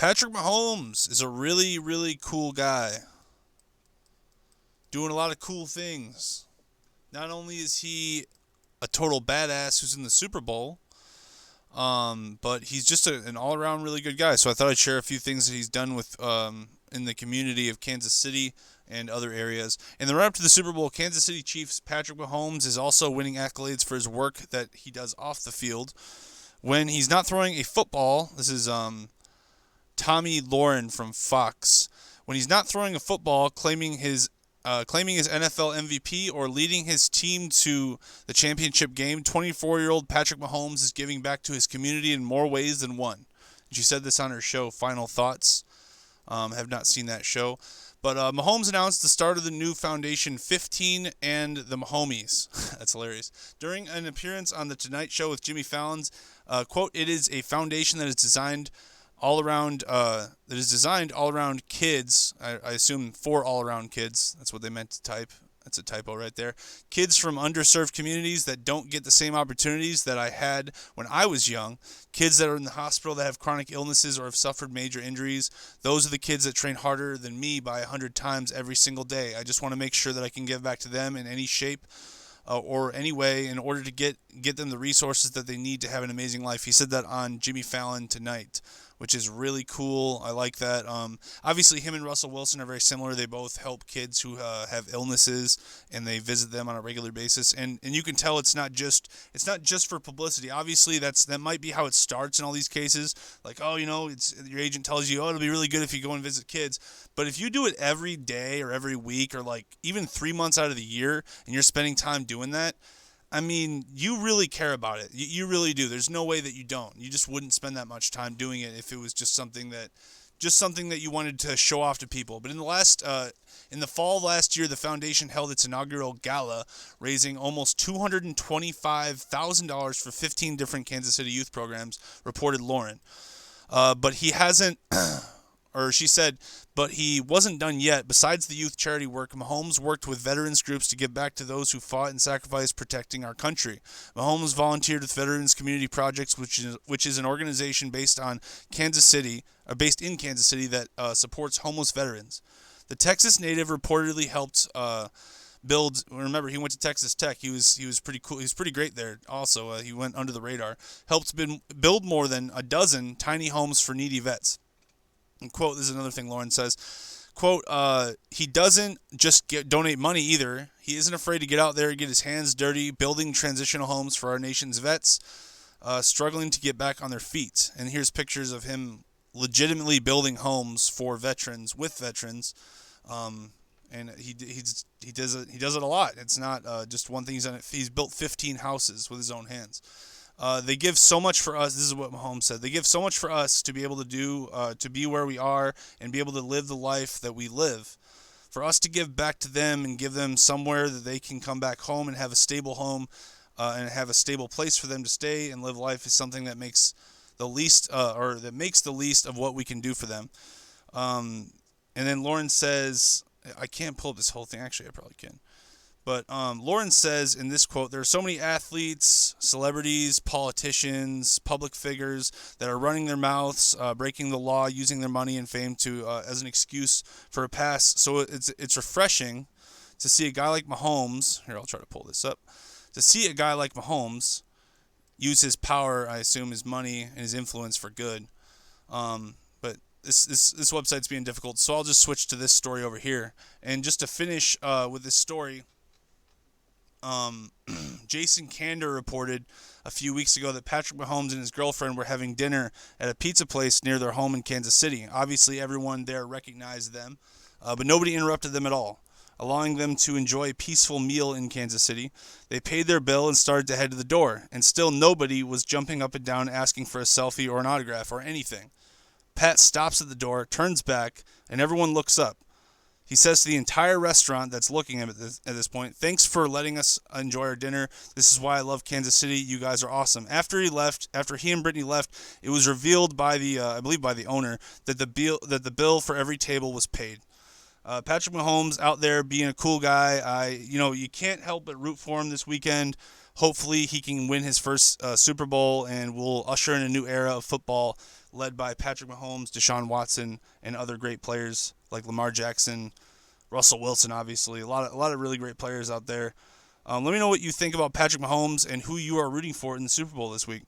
Patrick Mahomes is a really, really cool guy. Doing a lot of cool things. Not only is he a total badass who's in the Super Bowl, but he's just an all-around really good guy. So I thought I'd share a few things that he's done with in the community of Kansas City and other areas. In the run-up to the Super Bowl, Kansas City Chiefs Patrick Mahomes is also winning accolades for his work that he does off the field. When he's not throwing a football, this is Tommy Lauren from Fox. When he's not throwing a football, claiming his NFL MVP or leading his team to the championship game, 24-year-old Patrick Mahomes is giving back to his community in more ways than one. She said this on her show, Final Thoughts. Have not seen that show. But Mahomes announced the start of the new foundation, 15 and the Mahomies. That's hilarious. During an appearance on The Tonight Show with Jimmy Fallon's, quote, "It is a foundation that is designed all around kids." I assume for all around kids. That's what they meant to type. That's a typo right there. Kids from underserved communities that don't get the same opportunities that I had when I was young. Kids that are in the hospital that have chronic illnesses or have suffered major injuries. Those are the kids that train harder than me by 100 times every single day. I just want to make sure that I can give back to them in any shape or any way in order to get them the resources that they need to have an amazing life. He said that on Jimmy Fallon tonight, which is really cool. I like that. Obviously, him and Russell Wilson are very similar. They both help kids who have illnesses, and they visit them on a regular basis. And you can tell it's not just for publicity. Obviously, that might be how it starts in all these cases. Like, oh, it's your agent tells you, oh, it'll be really good if you go and visit kids. But if you do it every day or every week or like even 3 months out of the year, and you're spending time doing that, I mean, you really care about it. You really do. There's no way that you don't. You just wouldn't spend that much time doing it if it was just something that you wanted to show off to people. But in the fall of last year, the foundation held its inaugural gala, raising almost $225,000 for 15 different Kansas City youth programs, reported Lauren. But he hasn't. Or she said, but he wasn't done yet. Besides the youth charity work, Mahomes worked with veterans groups to give back to those who fought and sacrificed protecting our country. Mahomes volunteered with Veterans Community Projects, which is an organization based in Kansas City that supports homeless veterans. The Texas native reportedly helped build. Remember, he went to Texas Tech. He was pretty cool. He was pretty great there. Also, he went under the radar. Helped build more than a dozen tiny homes for needy vets. And quote, this is another thing Lauren says, quote, he doesn't just donate money either. He isn't afraid to get out there and get his hands dirty, building transitional homes for our nation's vets, struggling to get back on their feet. And here's pictures of him legitimately building homes for veterans, with veterans. And he does it a lot. It's not just one thing he's done. He's built 15 houses with his own hands. They give so much for us. This is what Mahomes said. They give so much for us to be able to do, to be where we are and be able to live the life that we live. For us to give back to them and give them somewhere that they can come back home and have a stable home and have a stable place for them to stay and live life is something that makes the least, of what we can do for them. And then Lauren says, I can't pull up this whole thing. Actually, I probably can. But Lauren says in this quote, there are so many athletes, celebrities, politicians, public figures that are running their mouths, breaking the law, using their money and fame as an excuse for a pass. So it's refreshing to see a guy like Mahomes. Here, I'll try to pull this up. To see a guy like Mahomes use his power, I assume his money and his influence for good. But this website's being difficult, so I'll just switch to this story over here. And just to finish with this story. Jason Kander reported a few weeks ago that Patrick Mahomes and his girlfriend were having dinner at a pizza place near their home in Kansas City. Obviously, everyone there recognized them, but nobody interrupted them at all, allowing them to enjoy a peaceful meal in Kansas City. They paid their bill and started to head to the door, and still nobody was jumping up and down asking for a selfie or an autograph or anything. Pat stops at the door, turns back, and everyone looks up. He says to the entire restaurant that's looking at this point, thanks for letting us enjoy our dinner. This is why I love Kansas City. You guys are awesome. After he and Brittany left, it was revealed by I believe by the owner, that the bill for every table was paid. Patrick Mahomes out there being a cool guy. You can't help but root for him this weekend. Hopefully he can win his first Super Bowl, and we'll usher in a new era of football led by Patrick Mahomes, Deshaun Watson, and other great players like Lamar Jackson, Russell Wilson, obviously. A lot of really great players out there. Let me know what you think about Patrick Mahomes and who you are rooting for in the Super Bowl this week.